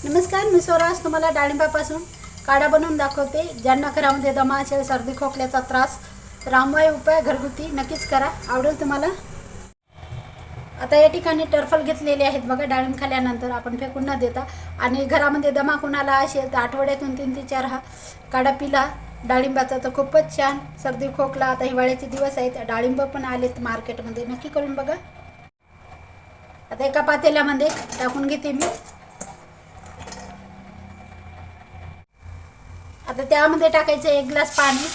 नमस्कार, मी स्वराज तुम्हाला डाळिंबापासून काढा बनवून दाखवते। ज्यांना घरामध्ये दमा असेल, सर्दी खोकल्याचा त्रास, रामबाई उपाय घरगुती नक्कीच करा, आवडेल तुम्हाला। आता या ठिकाणी टरफल घेतलेले आहेत बघा। डाळिंब खाल्यानंतर आपण फेकून न देता आणि घरामध्ये दमा कुणाला असेल तर आठवड्यातून 3 ते 4 हा काढा पिला डाळिंबाचा तर खूपच छान सर्दी खोकला। आता हिवाळ्याचे दिवस आहेत, डाळिंब पण आलेत मार्केटमध्ये, नक्की करून बघा। आता एका पातेल्यामध्ये टाकून घेते मी। आता त्यामध्ये टाकायचं 1 ग्लास पाणी।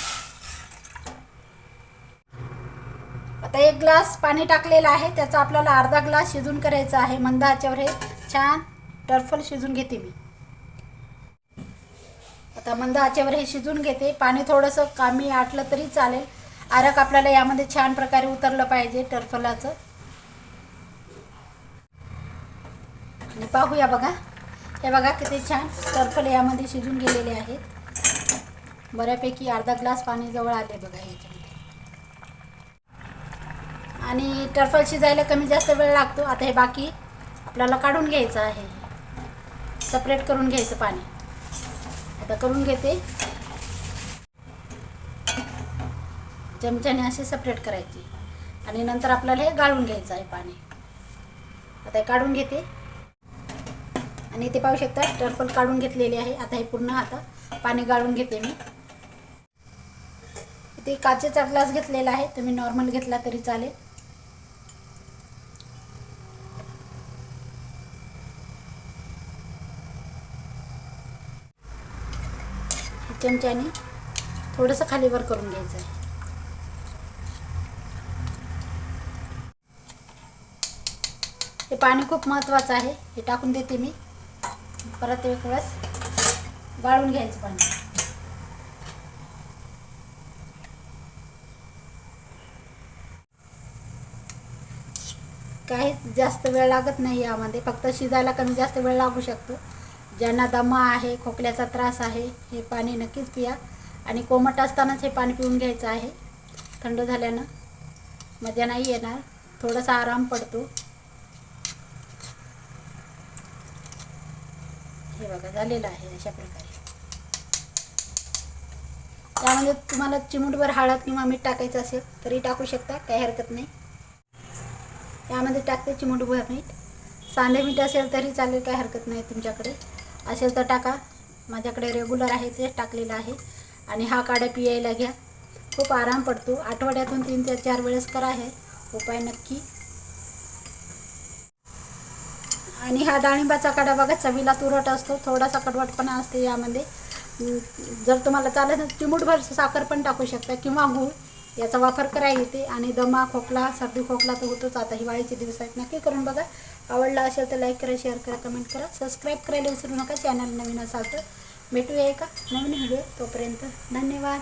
आता 1 ग्लास पाणी टाकलेलं आहे, त्याचा आपल्याला अर्धा ग्लास शिजून करायचा आहे। मंद आचेवर हे छान टरफल शिजून घेते मी। आता मंद आचेवर हे शिजून घेते। पाणी थोडंसं कमी आटलं तरी चालेल, आरक आपल्याला यामध्ये छान प्रकारे उतरलं पाहिजे टरफलाचं। आणि पाहूया बघा, हे बघा किती छान टरफल यामध्ये शिजून गेलेले आहेत। बऱ्यापैकी अर्धा ग्लास पाणी जवळ आले बघा याच्यामध्ये। आणि टरफल शिजायला कमी जास्त वेळ लागतो। आता हे बाकी आपल्याला काढून घ्यायचं आहे, सेपरेट करून घ्यायचं पाणी। आता करून घेते, चमच्याने असे सेपरेट करायचे आणि नंतर आपल्याला हे गाळून घ्यायचं आहे पाणी। आता हे काढून घेते आणि ते पाहू शकता टरफल काढून घेतलेले आहे। आता हे पूर्ण आता पाणी गाळून घेते मी। इथे काचेचा ग्लास घेतलेला आहे, तुम्ही नॉर्मल घेतला तरी चालेल। चमच्याने थोडंसं खालीवर करून घ्यायचं आहे। हे पाणी खूप महत्त्वाचं आहे, हे टाकून देते मी। परत एक वेळेस गाळून घ्यायचं पाणी। काही जास्त वेळ लागत नाही यामध्ये, फक्त शिजायला कमी जास्त वेळ लागू शकतो। ज्यांना दमा आहे, खोकल्याचा त्रास आहे, हे पाणी नक्कीच पिया। आणि कोमट असतानाच हे पाणी पिऊन घ्यायचं आहे, थंड झाल्यानं मजा नाही येणार, थोडासा आराम पडतो। हे बघा झालेलं आहे अशा प्रकारे। त्यामध्ये तुम्हाला चिमूटभर हळद किंवा मीठ टाकायचं असेल तरी टाकू शकता, काही हरकत नाही। यामध्ये टाकते चिमूटभर मीठ, सांधे मीठ असेल तरी चालेल, काही हरकत नाही, तुमच्याकडे असेल तर टाका। माझ्याकडे रेग्युलर आहे ते टाकलेलं आहे। आणि हा काढा पियायला घ्या, खूप आराम पडतो। आठवड्यातून 3 ते 4 वेळेस करा हे उपाय नक्की। आणि हा डाळिंबाचा काढा बघा चवीला तुरट असतो, थोडासा कडवटपणा असते यामध्ये। जर तुम्हाला चालेल तर चिमूटभर साखर पण टाकू शकता किंवा गूळ, याचा वापर करायला येते। आणि दमा खोकला सर्दी खोकला तर होतोच, आता हिवाळीचे दिवस आहेत, नक्की करून बघा। आवडला असेल तर लाईक करा, शेअर करा, कमेंट करा, सबस्क्राईब करायला विसरू नका। चॅनल नवीन असाल तर भेटूया एका नवीन व्हिडिओ, तोपर्यंत धन्यवाद।